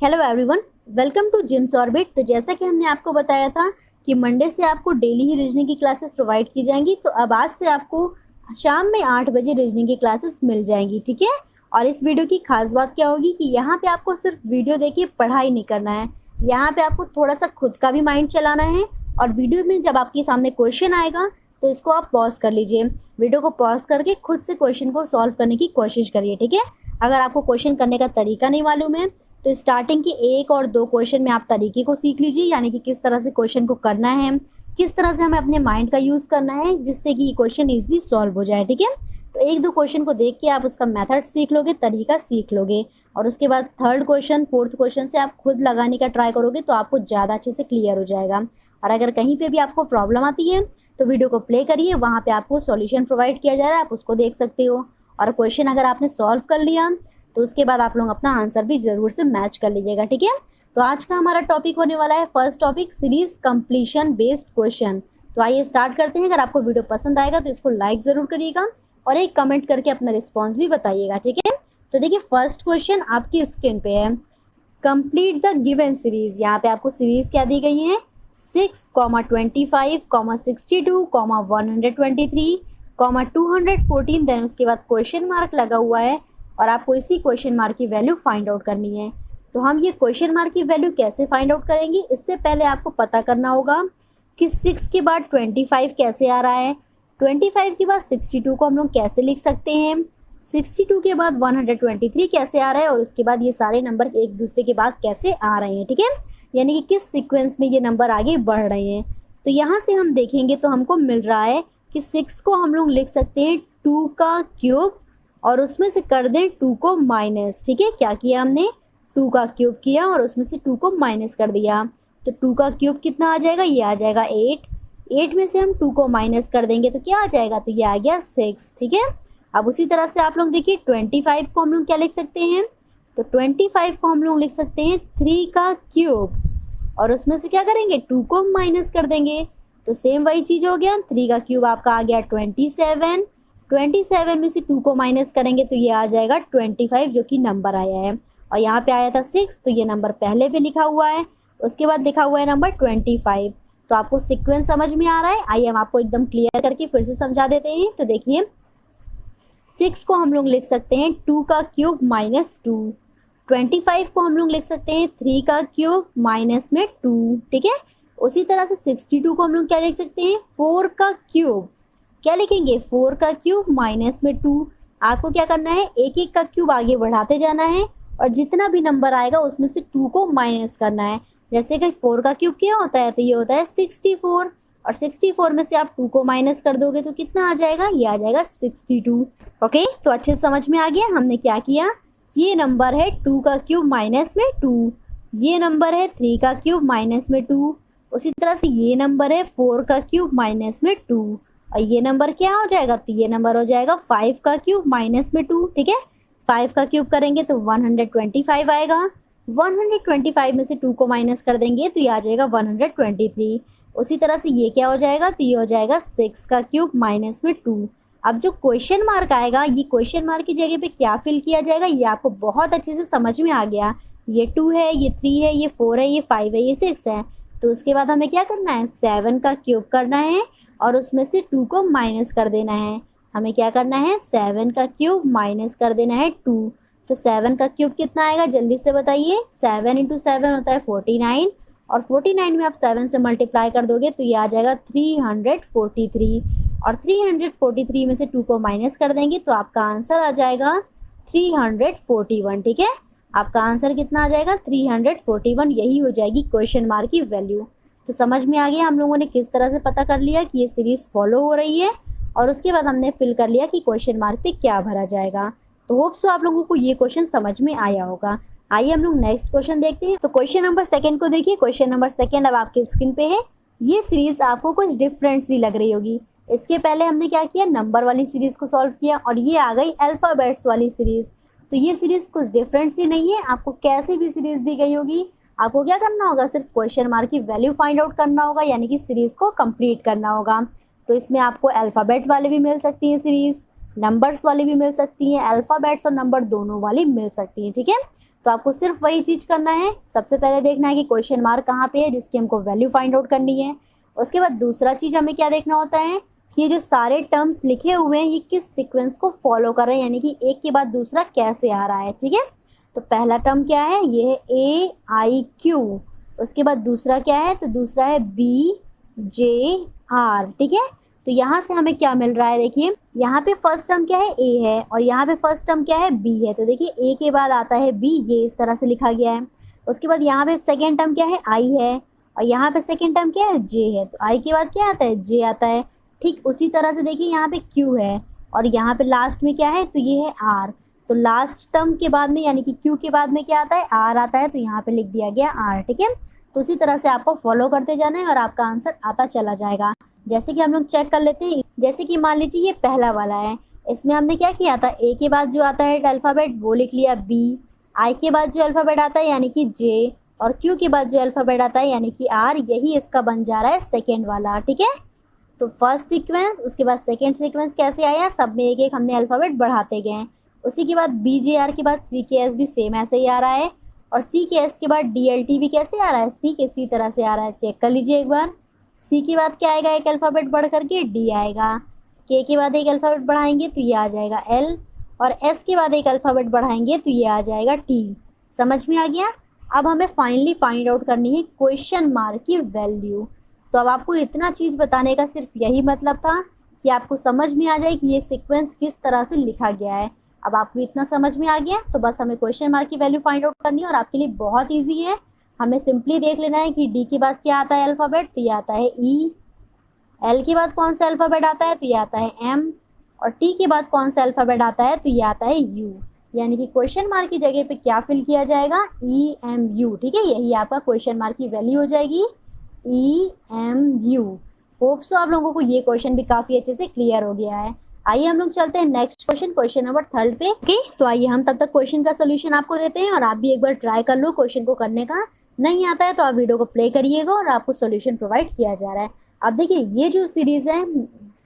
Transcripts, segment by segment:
Hello everyone, welcome to Jim's Orbit. तो जैसा कि हमने आपको बताया था कि मंडे से आपको डेली ही रीजनिंग की क्लासेस प्रोवाइड की जाएंगी, तो अब आज से आपको शाम में 8 बजे रीजनिंग की क्लासेस मिल जाएंगी, ठीक है। और इस वीडियो की खास बात क्या होगी कि यहाँ पे आपको सिर्फ वीडियो देखिए पढ़ाई नहीं करना है, यहाँ पे आपको थोड़ा सा खुद का भी माइंड चलाना है। और वीडियो में जब आपके सामने क्वेश्चन आएगा तो इसको आप पॉज कर लीजिए, वीडियो को पॉज करके खुद से क्वेश्चन को सॉल्व करने की कोशिश करिए, ठीक है। अगर आपको क्वेश्चन करने का तरीका नहीं मालूम है तो स्टार्टिंग के 1 और 2 क्वेश्चन में आप तरीके को सीख लीजिए, यानी कि किस तरह से क्वेश्चन को करना है, किस तरह से हमें अपने माइंड का यूज़ करना है जिससे कि क्वेश्चन इजीली सॉल्व हो जाए, ठीक है। तो 1-2 क्वेश्चन को देख के आप उसका मेथड सीख लोगे, तरीका सीख लोगे, और उसके बाद 3rd क्वेश्चन 4th क्वेश्चन से आप खुद लगाने का ट्राई करोगे तो आपको ज़्यादा अच्छे से क्लियर हो जाएगा। और अगर कहीं पर भी आपको प्रॉब्लम आती है तो वीडियो को प्ले करिए, वहाँ पर आपको सॉल्यूशन प्रोवाइड किया जा रहा है, आप उसको देख सकते हो। और क्वेश्चन अगर आपने सॉल्व कर लिया तो उसके बाद आप लोग अपना आंसर भी ज़रूर से मैच कर लीजिएगा, ठीक है। तो आज का हमारा टॉपिक होने वाला है first topic, series completion based question. तो आइए स्टार्ट करते हैं। अगर आपको वीडियो पसंद आएगा तो इसको लाइक ज़रूर करिएगा और एक कमेंट करके अपना रिस्पॉन्स भी बताइएगा, ठीक है। तो देखिए फर्स्ट क्वेश्चन आपकी स्क्रीन पे है, कंप्लीट द गिवन सीरीज। यहाँ पे आपको सीरीज क्या दी गई है, 6, 25, 62, 123, 214, देन उसके बाद क्वेश्चन मार्क लगा हुआ है और आपको इसी क्वेश्चन मार्क की वैल्यू फाइंड आउट करनी है। तो हम ये क्वेश्चन मार्क की वैल्यू कैसे फाइंड आउट करेंगे, इससे पहले आपको पता करना होगा कि 6 के बाद 25 कैसे आ रहा है, 25 के बाद 62 को हम लोग कैसे लिख सकते हैं, 62 के बाद 123 कैसे आ रहा है, और उसके बाद ये सारे नंबर एक दूसरे के बाद कैसे आ रहे हैं, ठीक है। यानी कि किस सीक्वेंस में ये नंबर आगे बढ़ रहे हैं। तो यहाँ से हम देखेंगे तो हमको मिल रहा है कि 6 को हम लोग लिख सकते हैं 2 का क्यूब और उसमें से कर दें 2 को माइनस, ठीक है। क्या किया हमने, 2 का क्यूब किया और उसमें से 2 को माइनस कर दिया। तो 2 का क्यूब कितना आ जाएगा, ये आ जाएगा 8 में से हम 2 को माइनस कर देंगे तो क्या आ जाएगा, तो ये आ गया 6, ठीक है। अब उसी तरह से आप लोग देखिए 25 को हम लोग क्या लिख सकते हैं, तो 25 को हम लोग लिख सकते हैं 3 का क्यूब और उसमें से क्या करेंगे, 2 को माइनस कर देंगे। तो सेम वही चीज़ हो गया, 3 का क्यूब आपका आ गया 27 में से 2 को माइनस करेंगे तो ये आ जाएगा 25 जो कि नंबर आया है। और यहाँ पे आया था 6 तो ये नंबर पहले पे लिखा हुआ है, उसके बाद लिखा हुआ है नंबर 25। तो आपको सीक्वेंस समझ में आ रहा है। आइए हम आपको एकदम क्लियर करके फिर से समझा देते हैं। तो देखिए 6 को हम लोग लिख सकते हैं 2 का क्यूब माइनस 2, 25 को हम लोग लिख सकते हैं 3 का क्यूब माइनस में 2, ठीक है। उसी तरह से 62 को हम लोग क्या लिख सकते हैं, 4 का क्यूब, क्या लिखेंगे, 4 का क्यूब माइनस में 2। आपको क्या करना है, एक एक का क्यूब आगे बढ़ाते जाना है और जितना भी नंबर आएगा उसमें से 2 को माइनस करना है। जैसे कि 4 का क्यूब क्या होता है, तो ये होता है 64 और 64 में से आप 2 को माइनस कर दोगे तो कितना आ जाएगा, ये आ जाएगा 62। ओके, तो अच्छे से समझ में आ गया हमने क्या किया। ये नंबर है 2 का क्यूब माइनस में 2, ये नंबर है 3 का क्यूब माइनस में 2, उसी तरह से ये नंबर है 4 का क्यूब माइनस में 2 और ये नंबर क्या हो जाएगा, तो ये नंबर हो जाएगा 5 का क्यूब माइनस में 2, ठीक है। 5 का क्यूब करेंगे तो 125 आएगा, 125 में से 2 को माइनस कर देंगे तो ये आ जाएगा 123। उसी तरह से ये क्या हो जाएगा, तो ये हो जाएगा 6 का क्यूब माइनस में 2। अब जो क्वेश्चन मार्क आएगा, ये क्वेश्चन मार्क की जगह पे क्या फिल किया जाएगा, ये आपको बहुत अच्छे से समझ में आ गया। ये 2 है, ये 3 है, ये 4 है, ये 5 है, ये 6 है। तो उसके बाद हमें क्या करना है, 7 का क्यूब करना है और उसमें से 2 को माइनस कर देना है। हमें क्या करना है, 7 का क्यूब माइनस कर देना है 2। तो 7 का क्यूब कितना आएगा, जल्दी से बताइए। 7 × 7 होता है 49 और 49 में आप 7 से मल्टीप्लाई कर दोगे तो ये आ जाएगा 343 और 343 में से 2 को माइनस कर देंगे तो आपका आंसर आ जाएगा 341, ठीक है। आपका आंसर कितना आ जाएगा, 341। यही हो जाएगी क्वेश्चन मार्क की वैल्यू। तो समझ में आ गया हम लोगों ने किस तरह से पता कर लिया कि ये सीरीज़ फॉलो हो रही है और उसके बाद हमने फिल कर लिया कि क्वेश्चन मार्क पे क्या भरा जाएगा। तो होप सो आप लोगों को ये क्वेश्चन समझ में आया होगा। आइए हम लोग नेक्स्ट क्वेश्चन देखते हैं। तो क्वेश्चन नंबर 2 को देखिए। क्वेश्चन नंबर 2 अब आपके स्क्रीन पे है। ये सीरीज़ आपको कुछ डिफरेंट सी लग रही होगी। इसके पहले हमने क्या किया, नंबर वाली सीरीज़ को सॉल्व किया और ये आ गई अल्फ़ाबेट्स वाली सीरीज़। तो ये सीरीज़ कुछ डिफरेंट सी नहीं है। आपको कैसी भी सीरीज़ दी गई होगी, आपको क्या करना होगा, सिर्फ क्वेश्चन मार्क की वैल्यू फाइंड आउट करना होगा, यानी कि सीरीज़ को कंप्लीट करना होगा। तो इसमें आपको अल्फ़ाबेट वाले भी मिल सकती हैं सीरीज़, नंबर्स वाली भी मिल सकती हैं, अल्फ़ाबेट्स और नंबर दोनों वाली मिल सकती हैं, ठीक है। तो आपको सिर्फ वही चीज़ करना है, सबसे पहले देखना है कि क्वेश्चन मार्क कहाँ पे है जिसकी हमको वैल्यू फाइंड आउट करनी है। उसके बाद दूसरा चीज़ हमें क्या देखना होता है कि ये जो सारे टर्म्स लिखे हुए हैं ये किस सीक्वेंस को फॉलो कर रहे हैं, यानी कि एक के बाद दूसरा कैसे आ रहा है। ठीक है, तो पहला टर्म क्या है, ये है ए आई क्यू। उसके बाद दूसरा क्या है, तो दूसरा है बी जे आर। ठीक है, तो यहाँ से हमें क्या मिल रहा है, देखिए यहाँ पे फर्स्ट टर्म क्या है, ए है, और यहाँ पे फर्स्ट टर्म क्या है, बी है। तो देखिए ए के बाद आता है बी, ये इस तरह से लिखा गया है। उसके बाद यहाँ पे सेकेंड टर्म क्या है, आई है, और यहाँ पे सेकेंड टर्म क्या है, जे है। तो आई के बाद क्या आता है, जे आता है। ठीक उसी तरह से देखिए यहाँ पे क्यू है, और यहाँ पे लास्ट में क्या है, तो ये है आर। तो लास्ट टर्म के बाद में यानी कि क्यू के बाद में क्या आता है, आर आता है, तो यहाँ पे लिख दिया गया आर। ठीक है, तो उसी तरह से आपको फॉलो करते जाना है और आपका आंसर आता चला जाएगा। जैसे कि हम लोग चेक कर लेते हैं, जैसे कि मान लीजिए ये पहला वाला है, इसमें हमने क्या किया था, ए के बाद जो आता है अल्फ़ाबेट वो लिख लिया बी, आई के बाद जो अल्फ़ाबेट आता है यानी कि जे, और क्यू के बाद जो अल्फ़ाबेट आता है यानी कि आर, यही इसका बन जा रहा है सेकेंड वाला। ठीक है, तो फर्स्ट सीक्वेंस, उसके बाद सेकेंड सीक्वेंस कैसे आया, सब में एक एक हमने अल्फ़ाबेट बढ़ाते गए। उसी के बाद बी जे आर के बाद सी के एस भी सेम ऐसे ही आ रहा है, और सी के एस के बाद डी एल टी भी कैसे आ रहा है, ठीक इसी तरह से आ रहा है। चेक कर लीजिए एक बार, सी के बाद क्या आएगा, एक अल्फ़ाबेट बढ़ करके डी आएगा, के बाद एक अल्फ़ाबेट बढ़ाएंगे तो ये आ जाएगा एल, और एस के बाद एक अल्फ़ाबेट बढ़ाएंगे तो ये आ जाएगा टी। समझ में आ गया। अब हमें फाइनली फाइंड आउट करनी है क्वेश्चन मार्क की वैल्यू। तो अब आपको इतना चीज़ बताने का सिर्फ यही मतलब था कि आपको समझ में आ जाए कि ये सीक्वेंस किस तरह से लिखा गया है। अब आपको इतना समझ में आ गया तो बस हमें क्वेश्चन मार्क की वैल्यू फाइंड आउट करनी है, और आपके लिए बहुत ईजी है। हमें सिंपली देख लेना है कि डी के बाद क्या आता है अल्फ़ाबेट, तो ये आता है ई, एल के बाद कौन सा अल्फ़ाबेट आता है, तो ये आता है एम, और टी के बाद कौन सा अल्फ़ाबेट आता है, तो ये आता है यू। यानी कि क्वेश्चन मार्क की जगह पे क्या फिल किया जाएगा, ई एम यू। ठीक है, यही आपका क्वेश्चन मार्क की वैल्यू हो जाएगी, E M U. Hope so आप लोगों को ये क्वेश्चन भी काफ़ी अच्छे से क्लियर हो गया है। आइए हम लोग चलते हैं नेक्स्ट क्वेश्चन, क्वेश्चन नंबर 3 पे। ओके, तो आइए हम तब तक क्वेश्चन का सोल्यूशन आपको देते हैं, और आप भी एक बार ट्राई कर लो क्वेश्चन को करने का। नहीं आता है तो आप वीडियो को प्ले करिएगा और आपको सोल्यूशन प्रोवाइड किया जा रहा है। अब देखिए ये जो सीरीज़ है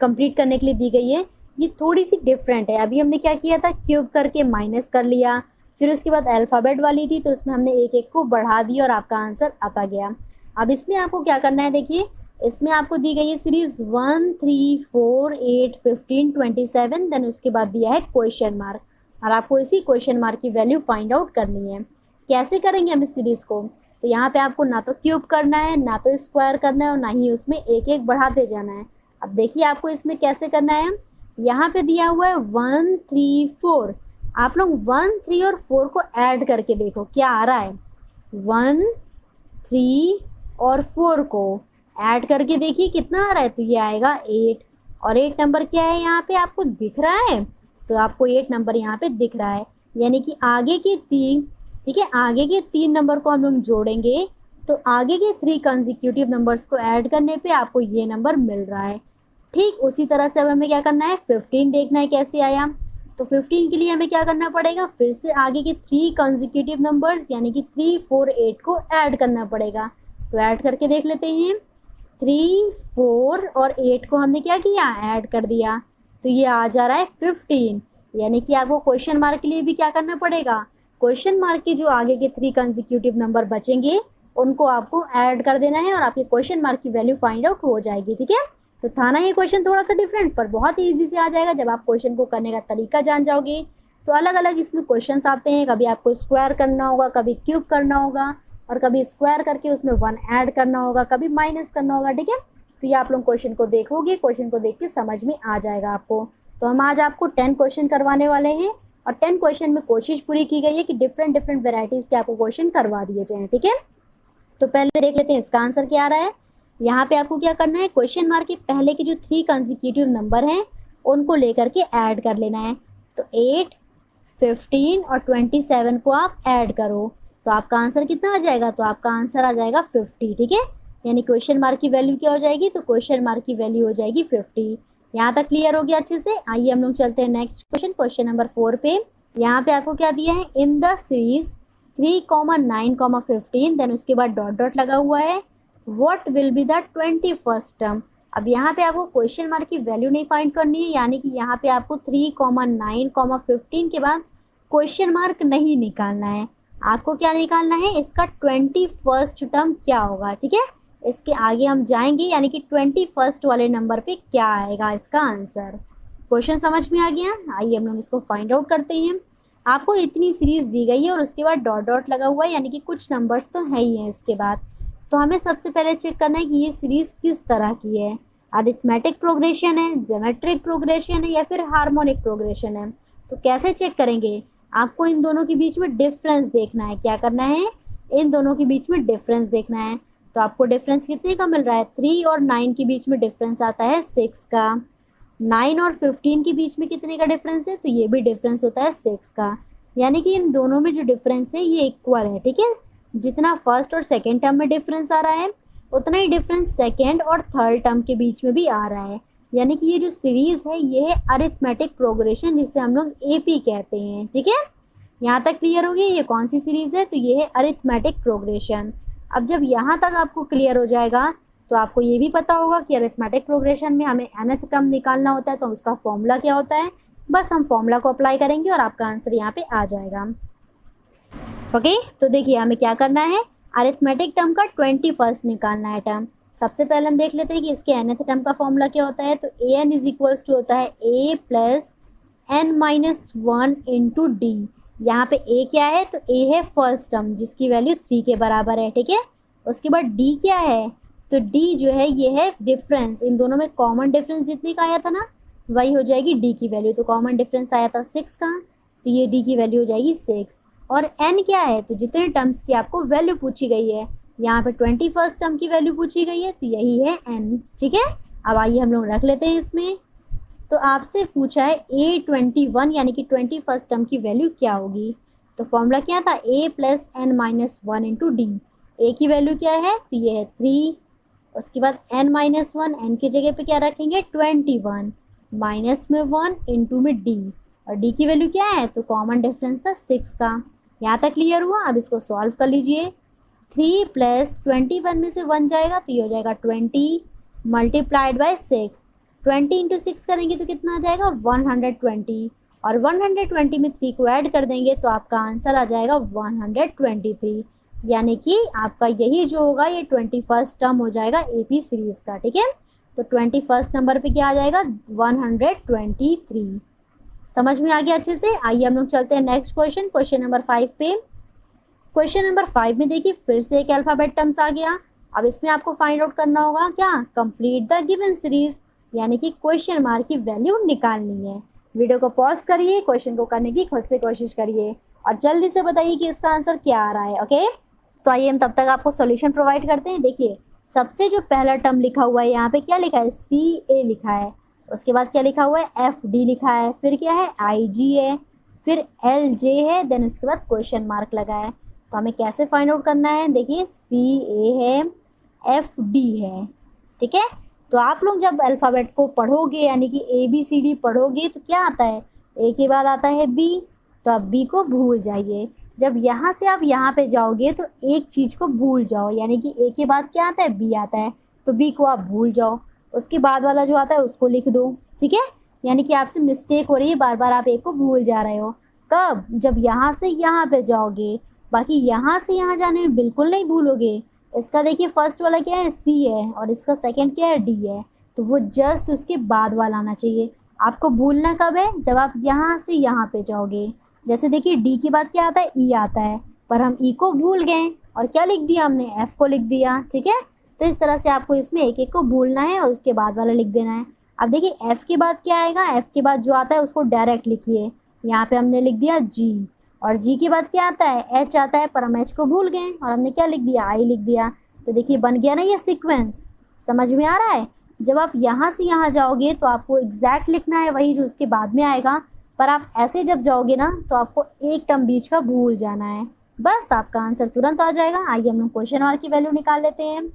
कंप्लीट करने के लिए दी गई है, ये थोड़ी सी डिफरेंट है। अभी हमने क्या किया था, क्यूब करके माइनस कर लिया, फिर उसके बाद अल्फ़ाबेट वाली थी तो उसमें हमने एक एक को बढ़ा दिया और आपका आंसर आता गया। अब इसमें आपको क्या करना है, देखिए इसमें आपको दी गई है सीरीज़ 1, 3, 4, 8, 15, 27, देन उसके बाद दिया है क्वेश्चन मार्क, और आपको इसी क्वेश्चन मार्क की वैल्यू फाइंड आउट करनी है। कैसे करेंगे हम इस सीरीज़ को, तो यहाँ पे आपको ना तो क्यूब करना है, ना तो स्क्वायर करना है, और ना ही उसमें एक एक बढ़ाते जाना है। अब देखिए आपको इसमें कैसे करना है, यहाँ पे दिया हुआ है 1, 3, 4, आप लोग 1, 3 और 4 को ऐड करके देखो क्या आ रहा है। 1, 3 और 4 को ऐड करके देखिए कितना आ रहा है, तो ये आएगा 8, और 8 नंबर क्या है यहाँ पे आपको दिख रहा है, तो आपको 8 नंबर यहाँ पे दिख रहा है। यानी कि आगे के 3, ठीक है, आगे के 3 नंबर को हम लोग जोड़ेंगे तो आगे के 3 कंसेक्यूटिव नंबर्स को ऐड करने पे आपको ये नंबर मिल रहा है। ठीक उसी तरह से अब हमें क्या करना है, 15 देखना है कैसे आया। तो 15 के लिए हमें क्या करना पड़ेगा, फिर से आगे के 3 कंसेक्यूटिव नंबर्स यानी कि 3, 4, 8 को ऐड करना पड़ेगा। तो ऐड करके देख लेते हैं, 3, 4 और 8 को हमने क्या किया, ऐड कर दिया, तो ये आ जा रहा है 15। यानी कि आपको क्वेश्चन मार्क के लिए भी क्या करना पड़ेगा, क्वेश्चन मार्क के जो आगे के 3 कंसेक्यूटिव नंबर बचेंगे उनको आपको ऐड कर देना है और आपके क्वेश्चन मार्क की वैल्यू फाइंड आउट हो जाएगी। ठीक है, तो था ना ये क्वेश्चन थोड़ा सा डिफरेंट, पर बहुत ही ईजी से आ जाएगा जब आप क्वेश्चन को करने का तरीका जान जाओगे। तो अलग अलग इसमें क्वेश्चंस आते हैं, कभी आपको स्क्वायर करना होगा, कभी क्यूब करना होगा, और कभी स्क्वायर करके उसमें 1 ऐड करना होगा, कभी माइनस करना होगा। ठीक है, तो ये आप लोग क्वेश्चन को देखोगे, क्वेश्चन को देख के समझ में आ जाएगा आपको। तो हम आज आपको 10 क्वेश्चन करवाने वाले हैं, और 10 क्वेश्चन में कोशिश पूरी की गई है कि डिफरेंट वेराइटीज़ के आपको क्वेश्चन करवा दिए जाएँ। ठीक है, तो पहले देख लेते हैं इसका आंसर क्या आ रहा है। यहाँ पे आपको क्या करना है, क्वेश्चन मार्क के पहले के जो 3 कंसेक्यूटिव नंबर हैं उनको लेकर के ऐड कर लेना है। तो 8, 15 और 27 को आप ऐड करो तो आपका आंसर कितना आ जाएगा, तो आपका आंसर आ जाएगा 50। ठीक है, यानी क्वेश्चन मार्क की वैल्यू क्या हो जाएगी, तो क्वेश्चन मार्क की वैल्यू हो जाएगी 50। यहाँ तक क्लियर हो गया अच्छे से। आइए हम लोग चलते हैं नेक्स्ट क्वेश्चन, क्वेश्चन नंबर 4 पे। यहाँ पे आपको क्या दिया है, इन द सीरीज 3, 9, 15, देन उसके बाद डॉट डॉट लगा हुआ है, what will be the 21st term. अब यहाँ पे आपको क्वेश्चन मार्क की वैल्यू नहीं फाइंड करनी है, यानी कि यहाँ पे आपको 3, 9, 15 के बाद क्वेश्चन मार्क नहीं निकालना है। आपको क्या निकालना है, इसका 21st टर्म क्या होगा, ठीक है। इसके आगे हम जाएंगे, यानी कि 21st वाले नंबर पे क्या आएगा इसका आंसर। क्वेश्चन समझ में आ गया। आइए हम लोग इसको फाइंड आउट करते हैं। आपको इतनी सीरीज दी गई है और उसके बाद डॉट डॉट लगा हुआ है, यानी कि कुछ नंबर्स तो है ही हैं इसके बाद। तो हमें सबसे पहले चेक करना है कि ये सीरीज किस तरह की है। अरिथमेटिक प्रोग्रेशन है, ज्योमेट्रिक प्रोग्रेशन है, या फिर हार्मोनिक प्रोग्रेशन है। तो कैसे चेक करेंगे, आपको इन दोनों के बीच में डिफरेंस देखना है। क्या करना है, इन दोनों के बीच में डिफरेंस देखना है। तो आपको डिफरेंस कितने का मिल रहा है, 3 और 9 के बीच में डिफरेंस आता है 6 का। 9 और 15 के बीच में कितने का डिफरेंस है, तो ये भी डिफरेंस होता है 6 का। यानी कि इन दोनों में जो डिफरेंस है ये इक्वल है, ठीक है। जितना फर्स्ट और सेकेंड टर्म में डिफरेंस आ रहा है, उतना ही डिफरेंस सेकेंड और थर्ड टर्म के बीच में भी आ रहा है। यानी कि ये जो सीरीज है ये है अरिथमेटिक प्रोग्रेशन, जिसे हम लोग एपी कहते हैं, ठीक है। यहाँ तक क्लियर हो गया ये कौन सी सीरीज है, तो ये है अरिथमेटिक प्रोग्रेशन। अब जब यहाँ तक आपको क्लियर हो जाएगा तो आपको ये भी पता होगा कि अरिथमेटिक प्रोग्रेशन में हमें nth टर्म निकालना होता है, तो उसका फॉर्मूला क्या होता है। बस हम फॉर्मूला को अप्लाई करेंगे और आपका आंसर यहाँ पे आ जाएगा। ओके, तो देखिए हमें क्या करना है, अरिथमेटिक टर्म का 21st निकालना है टर्म। सबसे पहले हम देख लेते हैं कि इसके nth टर्म का फॉर्मूला क्या होता है। तो an इज इक्वल्स टू होता है a plus n minus 1 into D. यहाँ पे a क्या है, तो a है फर्स्ट टर्म जिसकी वैल्यू 3 के बराबर है, ठीक है। उसके बाद d क्या है, तो d जो है ये है डिफरेंस, इन दोनों में कॉमन डिफरेंस जितने का आया था ना वही हो जाएगी d की वैल्यू। तो कॉमन डिफरेंस आया था 6 का, तो ये d की वैल्यू हो जाएगी 6। और n क्या है, तो जितने टर्म्स की आपको वैल्यू पूछी गई है, यहाँ पे 21st टर्म की वैल्यू पूछी गई है, तो यही है n, ठीक है। अब आइए हम लोग रख लेते हैं इसमें। तो आपसे पूछा है a21 यानी कि 21st टर्म की वैल्यू क्या होगी। तो फॉर्मूला क्या था, a plus n minus 1 into डी। ए की वैल्यू क्या है, तो ये है 3। उसके बाद n माइनस 1, n की जगह पे क्या रखेंगे 21, माइनस में 1 इंटू में d, और d की वैल्यू क्या है, तो कॉमन डिफरेंस था 6 का। यहाँ तक क्लियर हुआ। अब इसको सॉल्व कर लीजिए। 3 प्लस 21 में से 1 जाएगा तो ये हो जाएगा 20 मल्टीप्लाइड बाय 6। 20 इंटू 6 करेंगे तो कितना आ जाएगा 120, और 120 में 3 को ऐड कर देंगे तो आपका आंसर आ जाएगा 123। यानी कि आपका यही जो होगा ये 21st टर्म हो जाएगा एपी सीरीज का, ठीक है। तो 21st नंबर पे क्या आ जाएगा 123। समझ में आ गया अच्छे से। आइए हम लोग चलते हैं नेक्स्ट क्वेश्चन, क्वेश्चन नंबर 5 पे। क्वेश्चन नंबर 5 में देखिए फिर से एक अल्फाबेट टर्म्स आ गया। अब इसमें आपको फाइंड आउट करना होगा क्या, कंप्लीट द गिवन सीरीज, यानी कि क्वेश्चन मार्क की वैल्यू निकालनी है। वीडियो को पॉज करिए, क्वेश्चन को करने की खुद से कोशिश करिए और जल्दी से बताइए कि इसका आंसर क्या आ रहा है। ओके, तो आइए हम तब तक आपको सॉल्यूशन प्रोवाइड करते हैं। देखिए सबसे जो पहला टर्म लिखा हुआ है यहाँ पे क्या लिखा है, CA लिखा है। उसके बाद क्या लिखा हुआ है, FD लिखा है। फिर क्या है, IG है। फिर LJ है। देन उसके बाद क्वेश्चन मार्क लगा है। तो हमें कैसे फाइंड आउट करना है, देखिए CA है, FD है, ठीक है। तो आप लोग जब अल्फ़ाबेट को पढ़ोगे यानी कि ABCD पढ़ोगे तो क्या आता है, A के बाद आता है B, तो आप B को भूल जाइए। जब यहाँ से आप यहाँ पे जाओगे तो एक चीज़ को भूल जाओ, यानी कि A के बाद क्या आता है, B आता है, तो B को आप भूल जाओ। उसके बाद वाला जो आता है उसको लिख दो, ठीक है। यानी कि आपसे मिस्टेक हो रही है, बार बार आप A को भूल जा रहे हो। कब, जब यहाँ से यहाँ पे जाओगे। बाकी यहाँ से यहाँ जाने में बिल्कुल नहीं भूलोगे। इसका देखिए फर्स्ट वाला क्या है, C है, और इसका सेकंड क्या है, D है, तो वो जस्ट उसके बाद वाला आना चाहिए। आपको भूलना कब है, जब आप यहाँ से यहाँ पे जाओगे। जैसे देखिए D के बाद क्या आता है, E आता है, पर हम E को भूल गए और क्या लिख दिया हमने, F को लिख दिया, ठीक है। तो इस तरह से आपको इसमें एक एक को भूलना है और उसके बाद वाला लिख देना है। अब देखिए F के बाद क्या आएगा, F के बाद जो आता है उसको डायरेक्ट लिखिए। यहाँ पे हमने लिख दिया G, और G के बाद क्या आता है, H आता है, पर हम H को भूल गए और हमने क्या लिख दिया, I लिख दिया। तो देखिए बन गया ना ये सीक्वेंस, समझ में आ रहा है। जब आप यहाँ से यहाँ जाओगे तो आपको एग्जैक्ट लिखना है वही जो उसके बाद में आएगा, पर आप ऐसे जब जाओगे ना तो आपको एक टर्म बीच का भूल जाना है, बस आपका आंसर तुरंत आ जाएगा। आइए हम लोग क्वेश्चन मार्क की वैल्यू निकाल लेते हैं।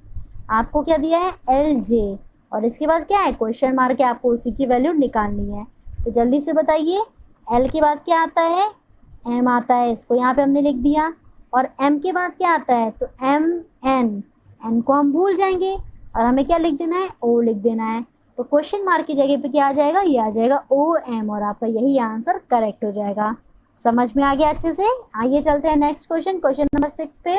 आपको क्या दिया है, LJ, और इसके बाद क्या है, क्वेश्चन मार्क है, आपको उसी की वैल्यू निकालनी है। तो जल्दी से बताइए, L के बाद क्या आता है, M आता है, इसको यहाँ पे हमने लिख दिया। और M के बाद क्या आता है, तो N को हम भूल जाएंगे और हमें क्या लिख देना है, O लिख देना है। तो क्वेश्चन मार्क की जगह पे क्या आ जाएगा, ये आ जाएगा OM, और आपका यही आंसर करेक्ट हो जाएगा। समझ में आ गया अच्छे से। आइए चलते हैं नेक्स्ट क्वेश्चन, क्वेश्चन नंबर 6 पे।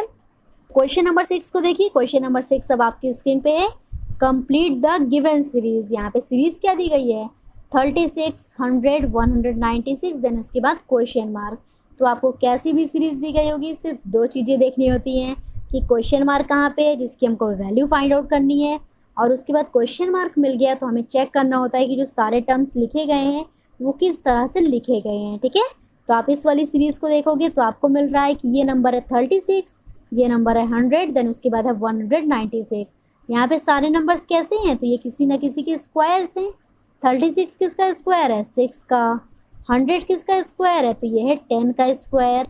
क्वेश्चन नंबर 6 को देखिए, क्वेश्चन नंबर 6 अब आपकी स्क्रीन पे है। कंप्लीट द गिवन सीरीज, यहाँ पे सीरीज क्या दी गई है 36, 100, 196, देन उसके बाद क्वेश्चन मार्क। तो आपको कैसी भी सीरीज दी गई होगी, सिर्फ दो चीज़ें देखनी होती हैं कि क्वेश्चन मार्क कहाँ पे है जिसकी हमको वैल्यू फाइंड आउट करनी है, और उसके बाद क्वेश्चन मार्क मिल गया तो हमें चेक करना होता है कि जो सारे टर्म्स लिखे गए हैं वो किस तरह से लिखे गए हैं। ठीक है, तो आप इस वाली सीरीज़ को देखोगे तो आपको मिल रहा है कि ये नंबर है 36, ये नंबर है 100, देन उसके बाद है 196। यहाँ पे सारे नंबर्स कैसे हैं, तो ये किसी न किसी के स्क्वायर्स हैं। 36 किसका स्क्वायर है 6 का, 100 किसका स्क्वायर है तो ये है 10 का स्क्वायर,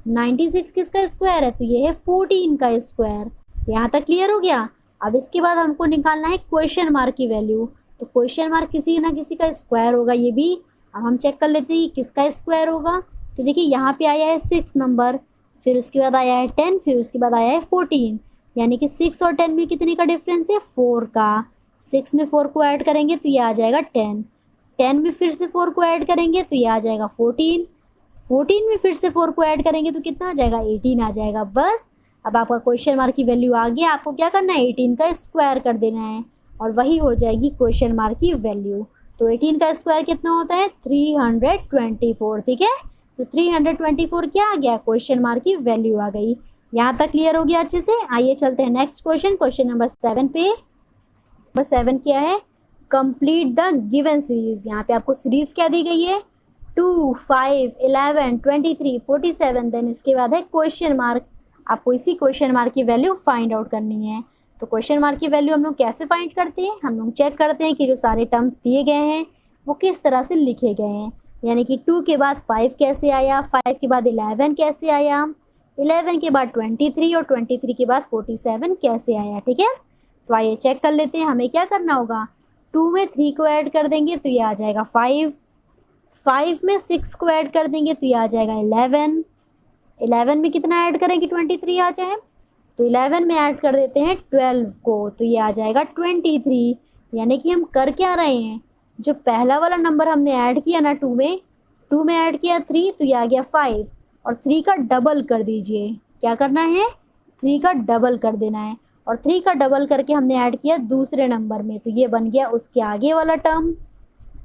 96 किसका स्क्वायर है तो ये है 14 का स्क्वायर। यहाँ तक क्लियर हो गया। अब इसके बाद हमको निकालना है क्वेश्चन मार्क की वैल्यू। तो क्वेश्चन मार्क किसी ना किसी का स्क्वायर होगा ये भी। अब हम चेक कर लेते हैं कि किसका स्क्वायर होगा। तो देखिए यहाँ पे आया है 6 नंबर, फिर उसके बाद आया है 10, फिर उसके बाद आया है 14, यानी कि 6 और 10 में कितने का डिफरेंस है 4 का। 6 में 4 को ऐड करेंगे तो ये आ जाएगा 10, 10 में फिर से 4 को ऐड करेंगे तो ये आ जाएगा 14, 14 में फिर से 4 को ऐड करेंगे तो कितना आ जाएगा 18 आ जाएगा। बस अब आपका क्वेश्चन मार्क की वैल्यू आ गया, आपको क्या करना है 18 का स्क्वायर कर देना है और वही हो जाएगी क्वेश्चन मार्क की वैल्यू। तो 18 का स्क्वायर कितना होता है 324। ठीक है, तो 324 क्या आ गया क्वेश्चन मार्क की वैल्यू आ गई। यहाँ तक क्लियर हो गया अच्छे से। आइए चलते हैं नेक्स्ट क्वेश्चन, क्वेश्चन नंबर 7 पे। नंबर 7 क्या है, कंप्लीट द गिवन सीरीज। यहाँ पे आपको सीरीज क्या दी गई है 2, 5, 11, 23, 47, देन इसके बाद है क्वेश्चन मार्क। आपको इसी क्वेश्चन मार्क की वैल्यू फाइंड आउट करनी है। तो क्वेश्चन मार्क की वैल्यू हम लोग कैसे फाइंड करते हैं, हम लोग चेक करते हैं कि जो सारे टर्म्स दिए गए हैं वो किस तरह से लिखे गए हैं। यानी कि 2 के बाद 5 कैसे आया, 5 के बाद 11 कैसे आया, 11 के बाद 23 और 23 के बाद 47 कैसे आया। ठीक है, तो आइए चेक कर लेते हैं। हमें क्या करना होगा 2 में 3 को ऐड कर देंगे तो ये आ जाएगा 5, 5 में 6 को ऐड कर देंगे तो ये आ जाएगा 11, 11 में कितना ऐड करेंगे 23 आ जाए, तो 11 में ऐड कर देते हैं 12 को तो ये आ जाएगा 23। यानी कि हम कर क्या रहे हैं, जो पहला वाला नंबर हमने ऐड किया ना 2 में ऐड किया 3 तो ये आ गया 5, और 3 का डबल कर दीजिए। क्या करना है 3 का डबल कर देना है, और 3 का डबल करके हमने ऐड किया दूसरे नंबर में तो ये बन गया उसके आगे वाला टर्म।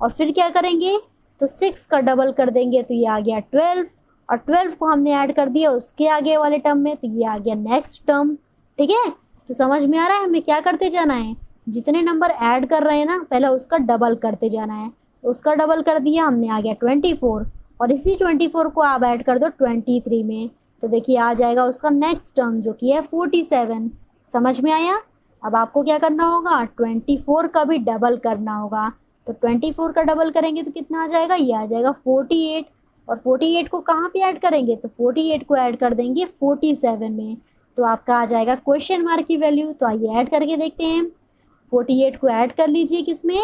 और फिर क्या करेंगे तो 6 का डबल कर देंगे तो ये आ गया 12, और 12 को हमने ऐड कर दिया उसके आगे वाले टर्म में तो ये आ गया नेक्स्ट टर्म। ठीक है, तो समझ में आ रहा है हमें क्या करते जाना है, जितने नंबर ऐड कर रहे हैं ना पहले उसका डबल करते जाना है। उसका डबल कर दिया हमने, आ गया 24, और इसी 24 को आप ऐड कर दो 23 में तो देखिए आ जाएगा उसका नेक्स्ट टर्म जो कि है 47। समझ में आया। अब आपको क्या करना होगा 24 का भी डबल करना होगा। तो 24 का डबल करेंगे तो कितना आ जाएगा, ये आ जाएगा 48, और 48 को कहाँ पे ऐड करेंगे तो 48 को ऐड कर देंगे 47 में तो आपका आ जाएगा क्वेश्चन मार्क की वैल्यू। तो आइए ऐड करके देखते हैं। 48 को ऐड कर लीजिए किसमें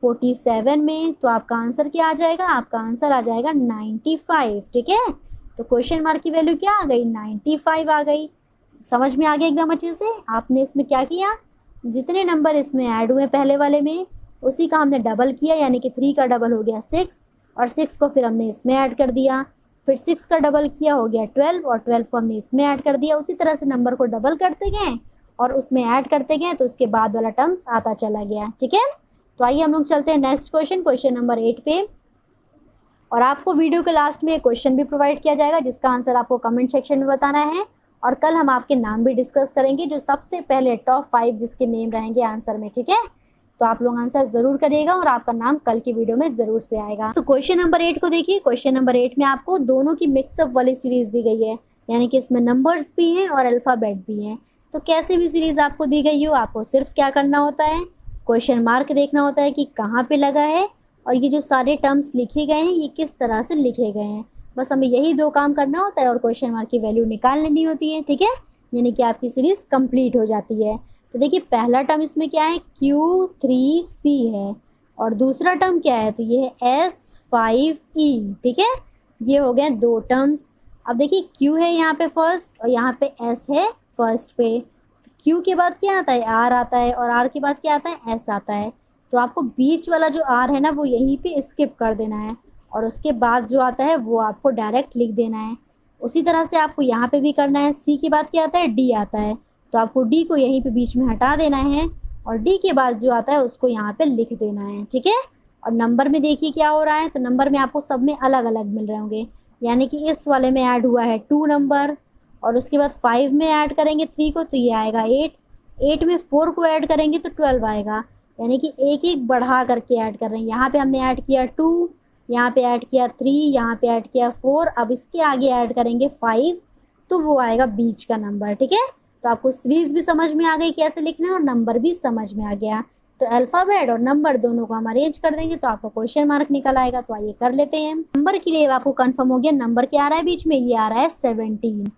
47 में, तो आपका आंसर क्या आ जाएगा, आपका आंसर आ जाएगा 95। ठीक है, तो क्वेश्चन मार्क की वैल्यू क्या आ गई 95 आ गई। समझ में आ गया एकदम अच्छे से। आपने इसमें क्या किया, जितने नंबर इसमें ऐड हुए पहले वाले में उसी का हमने डबल किया, यानी कि 3 का डबल हो गया 6, और 6 को फिर हमने इसमें ऐड कर दिया, फिर 6 का डबल किया हो गया 12, और 12 को हमने इसमें ऐड कर दिया। उसी तरह से नंबर को डबल करते गए और उसमें ऐड करते गए तो उसके बाद वाला टर्म्स आता चला गया। ठीक है, तो आइए हम लोग चलते हैं नेक्स्ट क्वेश्चन, क्वेश्चन नंबर 8 पे। और आपको वीडियो के लास्ट में एक क्वेश्चन भी प्रोवाइड किया जाएगा जिसका आंसर आपको कमेंट सेक्शन में बताना है, और कल हम आपके नाम भी डिस्कस करेंगे जो सबसे पहले टॉप 5 जिसके नेम रहेंगे आंसर में। ठीक है, तो आप लोग आंसर जरूर करिएगा और आपका नाम कल की वीडियो में जरूर से आएगा। तो क्वेश्चन नंबर 8 को देखिए। क्वेश्चन नंबर 8 में आपको दोनों की मिक्सअप वाली सीरीज दी गई है, यानी कि इसमें नंबर्स भी हैं और अल्फ़ाबेट भी हैं। तो कैसे भी सीरीज आपको दी गई हो, आपको सिर्फ क्या करना होता है क्वेश्चन मार्क देखना होता है कि कहाँ पे लगा है, और ये जो सारे टर्म्स लिखे गए हैं ये किस तरह से लिखे गए हैं। बस हमें यही दो काम करना होता है और क्वेश्चन मार्क की वैल्यू निकाल लेनी होती है। ठीक है, यानी कि आपकी सीरीज कंप्लीट हो जाती है। तो देखिए पहला टर्म इसमें क्या है Q3C है, और दूसरा टर्म क्या है तो ये है S5E। ठीक है, ये हो गए दो टर्म्स। अब देखिए Q है यहाँ पे फर्स्ट और यहाँ पे S है फर्स्ट पे। Q के बाद क्या आता है R आता है, और R के बाद क्या आता है S आता है। तो आपको बीच वाला जो R है ना वो यहीं पे स्किप कर देना है, और उसके बाद जो आता है वो आपको डायरेक्ट लिख देना है। उसी तरह से आपको यहाँ पे भी करना है। सी के बाद क्या आता है, डी आता है, तो आपको डी को यहीं पे बीच में हटा देना है और डी के बाद जो आता है उसको यहाँ पे लिख देना है, ठीक है। और नंबर में देखिए क्या हो रहा है, तो नंबर में आपको सब में अलग अलग मिल रहे होंगे, यानी कि इस वाले में ऐड हुआ है 2 नंबर, और उसके बाद 5 में ऐड करेंगे 3 को तो ये आएगा 8, 8 में 4 को ऐड करेंगे तो 12 आएगा, यानी कि एक एक बढ़ा करके ऐड कर रहे हैं। यहाँ पे हमने ऐड किया 2, यहाँ पे ऐड किया 3, यहाँ पे ऐड किया 4, अब इसके आगे ऐड करेंगे 5, तो वो आएगा बीच का नंबर, ठीक है। तो आपको सीरीज भी समझ में आ गई कैसे लिखना है और नंबर भी समझ में आ गया। तो अल्फ़ाबेट और नंबर दोनों को हम अरेंज कर देंगे तो आपको क्वेश्चन मार्क निकल आएगा। तो आइए कर लेते हैं। नंबर के लिए आपको कंफर्म हो गया, नंबर क्या आ रहा है बीच में, ये आ रहा है 17।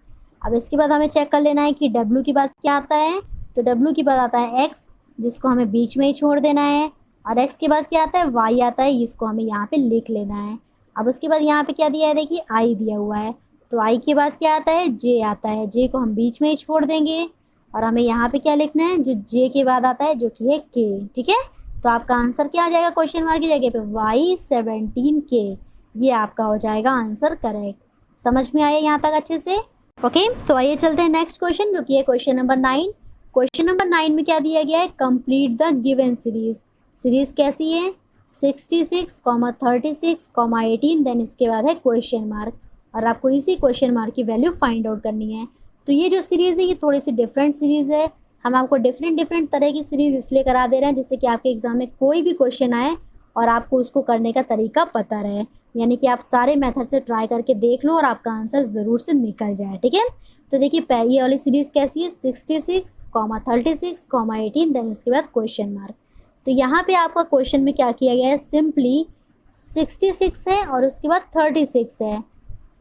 अब इसके बाद हमें चेक कर लेना है कि डब्ल्यू के बाद क्या आता है, तो डब्ल्यू के बाद आता है एक्स, जिसको हमें बीच में ही छोड़ देना है, और एक्स के बाद क्या आता है, वाई आता है, इसको हमें यहाँ पे लिख लेना है। अब उसके बाद यहाँ पे क्या दिया है, देखिए आई दिया हुआ है, तो आई के बाद क्या आता है, जे आता है, जे को हम बीच में ही छोड़ देंगे और हमें यहाँ पे क्या लिखना है, जो जे के बाद आता है जो कि है के, ठीक है। तो आपका आंसर क्या आ जाएगा, क्वेश्चन मार्क की जगह पे Y17K, ये आपका हो जाएगा आंसर करेक्ट। समझ में आया यहाँ तक अच्छे से, ओके। तो आइए चलते हैं नेक्स्ट क्वेश्चन, जो कि है क्वेश्चन नंबर 9। क्वेश्चन नंबर 9 में क्या दिया गया है, complete the given series. Series कैसी है, 66, 36, 18, देन इसके बाद है क्वेश्चन मार्क, और आपको इसी क्वेश्चन मार्क की वैल्यू फाइंड आउट करनी है। तो ये जो सीरीज़ है ये थोड़ी सी डिफरेंट सीरीज़ है, हम आपको डिफरेंट तरह की सीरीज़ इसलिए करा दे रहे हैं जिससे कि आपके एग्जाम में कोई भी क्वेश्चन आए और आपको उसको करने का तरीका पता रहे, यानी कि आप सारे मेथड से ट्राई करके देख लो और आपका आंसर ज़रूर से निकल जाए, ठीक है। तो देखिए ये वाली सीरीज़ कैसी है, 66, 36, 18, देन उसके बाद क्वेश्चन मार्क। तो यहाँ पे आपका क्वेश्चन में क्या किया गया है, सिंपली 66 है और उसके बाद 36 है,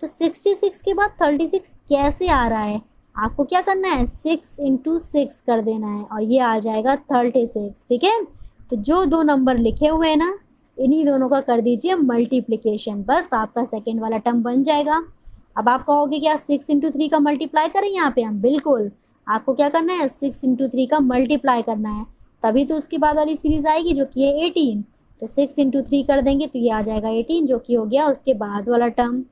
तो 66 के बाद 36 कैसे आ रहा है, आपको क्या करना है, 6 × 6 कर देना है और ये आ जाएगा 36, ठीक है। तो जो दो नंबर लिखे हुए हैं ना, इन्हीं दोनों का कर दीजिए मल्टीप्लिकेशन, बस आपका सेकेंड वाला टर्म बन जाएगा। अब आप कहोगे क्या 6 × 3 का मल्टीप्लाई करें यहाँ पे हम, बिल्कुल आपको क्या करना है, 6 × 3 का मल्टीप्लाई करना है, तभी तो उसके बाद वाली सीरीज़ आएगी जो कि है 18। तो 6 × 3 कर देंगे तो ये आ जाएगा 18, जो कि हो गया उसके बाद वाला टर्म।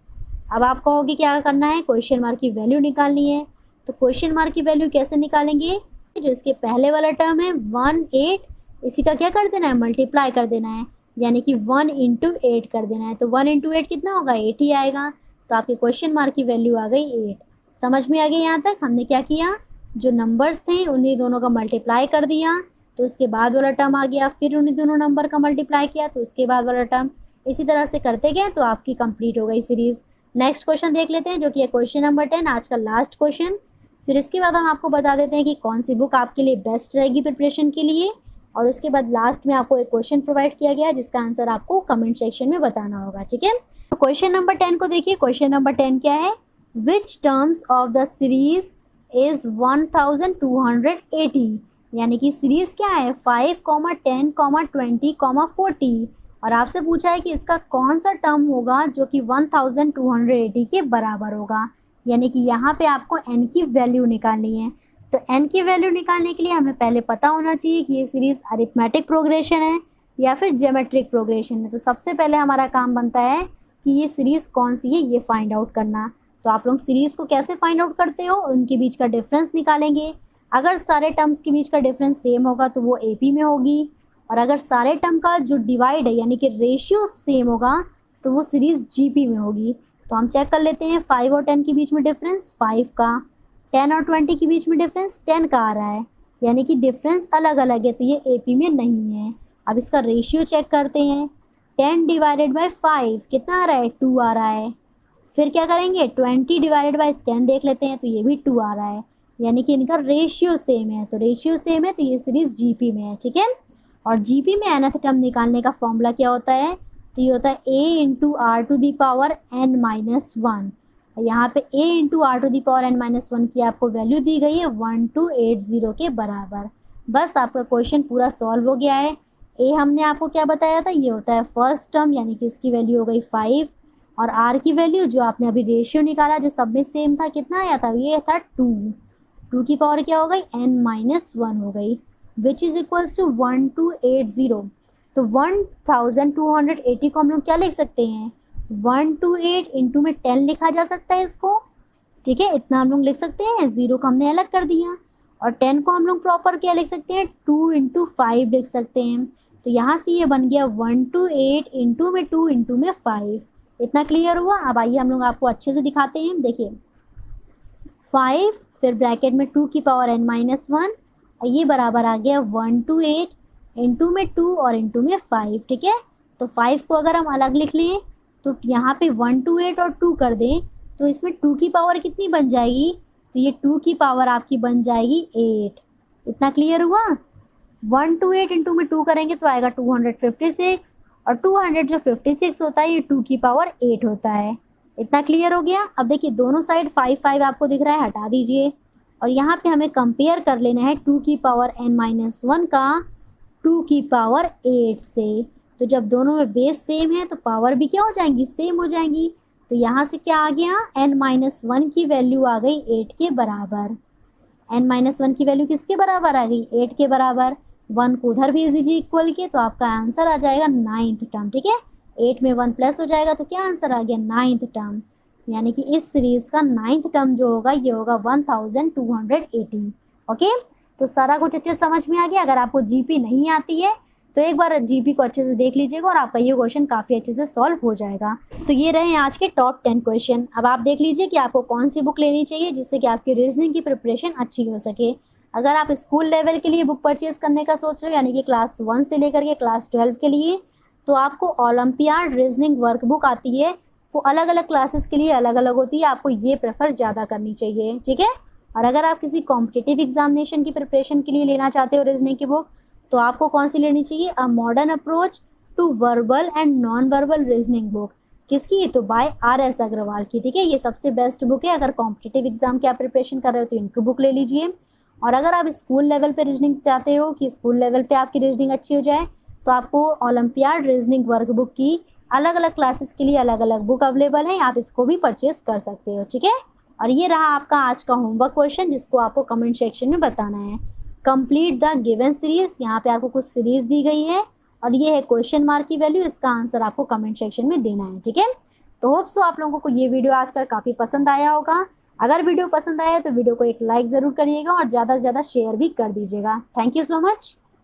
अब आप कहोगे क्या करना है, क्वेश्चन मार्क की वैल्यू निकालनी है। तो क्वेश्चन मार्क की वैल्यू कैसे निकालेंगे, जो इसके पहले वाला टर्म है 18, इसी का क्या कर देना है, मल्टीप्लाई कर देना है, यानी कि 1 × 8 कर देना है। तो 1 × 8 कितना होगा, 8 ही आएगा। तो आपके क्वेश्चन मार्क की वैल्यू आ गई 8। समझ में आ गई यहाँ तक, हमने क्या किया, जो नंबर्स थे उन्हीं दोनों का मल्टीप्लाई कर दिया तो उसके बाद वाला टर्म आ गया, फिर उन्हीं दोनों नंबर का मल्टीप्लाई किया तो उसके बाद वाला टर्म, इसी तरह से करते गए तो आपकी कंप्लीट हो गई सीरीज़। नेक्स्ट क्वेश्चन देख लेते हैं, जो कि है क्वेश्चन नंबर 10, आज का लास्ट क्वेश्चन। फिर इसके बाद हम आपको बता देते हैं कि कौन सी बुक आपके लिए बेस्ट रहेगी प्रिपरेशन के लिए, और उसके बाद लास्ट में आपको एक क्वेश्चन प्रोवाइड किया गया है जिसका आंसर आपको कमेंट सेक्शन में बताना होगा, ठीक है। तो क्वेश्चन नंबर 10 को देखिए। क्वेश्चन नंबर 10 क्या है, which terms of the series is 1280, यानी कि सीरीज क्या है 5, 10, 20, 40, और आपसे पूछा है कि इसका कौन सा टर्म होगा जो कि 1280 के बराबर होगा, यानी कि यहाँ पे आपको n की वैल्यू निकालनी है। तो n की वैल्यू निकालने के लिए हमें पहले पता होना चाहिए कि ये सीरीज़ अरिथमेटिक प्रोग्रेशन है या फिर ज्योमेट्रिक प्रोग्रेशन है। तो सबसे पहले हमारा काम बनता है कि ये सीरीज़ कौन सी है ये फाइंड आउट करना। तो आप लोग सीरीज़ को कैसे फाइंड आउट करते हो, उनके बीच का डिफरेंस निकालेंगे। अगर सारे टर्म्स के बीच का डिफरेंस सेम होगा तो वो AP में होगी, और अगर सारे टर्म का जो डिवाइड है यानी कि रेशियो सेम होगा तो वो सीरीज़ GP में होगी। तो हम चेक कर लेते हैं 5 और 10 के बीच में डिफरेंस 5 का, 10 और 20 के बीच में डिफरेंस 10 का आ रहा है, यानी कि डिफरेंस अलग अलग है तो ये AP में नहीं है। अब इसका रेशियो चेक करते हैं, 10 / 5 कितना आ रहा है, 2 आ रहा है। फिर क्या करेंगे, 20 / 10 देख लेते हैं तो ये भी 2 आ रहा है, यानी कि इनका रेशियो सेम है। तो रेशियो सेम है तो ये सीरीज़ GP में है, ठीक है। और GP में nth टर्म निकालने का फॉर्मूला क्या होता है, तो ये होता है A × R⁻n−1। यहाँ पे A × R⁻n−1 की आपको वैल्यू दी गई है 1280 के बराबर। बस आपका क्वेश्चन पूरा सॉल्व हो गया है। A हमने आपको क्या बताया था, ये होता है फर्स्ट टर्म, यानी कि इसकी वैल्यू हो गई 5, और R की वैल्यू जो आपने अभी रेशियो निकाला जो सब में सेम था कितना आया था, ये था 2 की पावर क्या हो गई, n-1 हो गई, विच इज़ इक्वल्स टू 1280। तो 1280 को हम लोग क्या लिख सकते हैं, 128 इंटू में 10 लिखा जा सकता है इसको, ठीक है, इतना हम लोग लिख सकते हैं, 0 को हमने अलग कर दिया। और 10 को हम लोग प्रॉपर क्या लिख सकते हैं, 2 इंटू 5 लिख सकते हैं। तो यहाँ से ये बन गया 128 इंटू में 2 इंटू में 5। इतना क्लियर हुआ। अब आइए हम लोग आपको अच्छे से दिखाते हैं। देखिए 5 फिर ब्रैकेट में 2 की पावर n-1 और ये बराबर आ गया 128 इंटू में 2 और इंटू में 5, ठीक है। तो 5 को अगर हम अलग लिख लें तो यहाँ पे 128 और 2 कर दें तो इसमें 2 की पावर कितनी बन जाएगी, तो ये 2 की पावर आपकी बन जाएगी 8। इतना क्लियर हुआ। 128 इंटू में 2 करेंगे तो आएगा 256 और 200 जो 56 होता है ये 2 की पावर 8 होता है। इतना क्लियर हो गया। अब देखिए दोनों साइड 5 5 आपको दिख रहा है, हटा दीजिए और यहाँ पे हमें कंपेयर कर लेना है 2 की पावर n-1 का 2 की पावर 8 से। तो जब दोनों में बेस सेम है तो पावर भी क्या हो जाएंगी, सेम हो जाएंगी। तो यहाँ से क्या आ गया, n-1 की वैल्यू आ गई 8 के बराबर। n-1 की वैल्यू किसके बराबर आ गई, 8 के बराबर। 1 को उधर भेज दीजिए इक्वल के तो आपका आंसर आ जाएगा 9th टर्म, ठीक है। 8 में 1 प्लस हो जाएगा तो क्या आंसर आ गया, 9th टर्म। यानी कि इस सीरीज का 9th टर्म जो होगा ये होगा 1280। ओके, तो सारा कुछ अच्छे समझ में आ गया। अगर आपको जीपी नहीं आती है तो एक बार जीपी को अच्छे से देख लीजिएगा और आपका ये क्वेश्चन काफ़ी अच्छे से सॉल्व हो जाएगा। तो ये रहे आज के टॉप 10 क्वेश्चन। अब आप देख लीजिए कि आपको कौन सी बुक लेनी चाहिए जिससे कि आपकी रीजनिंग की प्रिपरेशन अच्छी हो सके। अगर आप स्कूल लेवल के लिए बुक परचेज करने का सोच रहे हो, यानी कि क्लास 1 से लेकर के क्लास 12 के लिए, तो आपको ओलंपियाड रीजनिंग वर्कबुक आती है, वो अलग अलग क्लासेस के लिए अलग अलग होती है, आपको ये प्रेफर ज़्यादा करनी चाहिए, ठीक है। और अगर आप किसी कॉम्पिटिटिव एग्जामिनेशन की प्रिपरेशन के लिए लेना चाहते हो रीजनिंग की बुक, तो आपको कौन सी लेनी चाहिए, a modern approach to verbal and non verbal reasoning book. किसकी, तो बाय RS अग्रवाल की, ठीक है। ये सबसे बेस्ट बुक है। अगर कॉम्पिटिटिव एग्जाम की आप प्रिपरेशन कर रहे हो तो इनकी बुक ले लीजिए। और अगर आप स्कूल लेवल पे रीजनिंग चाहते हो कि स्कूल लेवल पे आपकी रीजनिंग अच्छी हो जाए, तो आपको ओलंपियाड रीजनिंग वर्कबुक की अलग अलग क्लासेस के लिए अलग अलग बुक अवेलेबल है, आप इसको भी परचेज कर सकते हो, ठीक है। और ये रहा आपका आज का होमवर्क क्वेश्चन जिसको आपको कमेंट सेक्शन में बताना है। कंप्लीट द गिवन सीरीज, यहाँ पे आपको कुछ सीरीज दी गई है और ये है क्वेश्चन मार्क की वैल्यू, इसका आंसर आपको कमेंट सेक्शन में देना है, ठीक है। तो होप सो आप लोगों को ये वीडियो आज का काफ़ी पसंद आया होगा। अगर वीडियो पसंद आया तो वीडियो को एक लाइक ज़रूर करिएगा और ज़्यादा से ज़्यादा शेयर भी कर दीजिएगा। Thank you so much.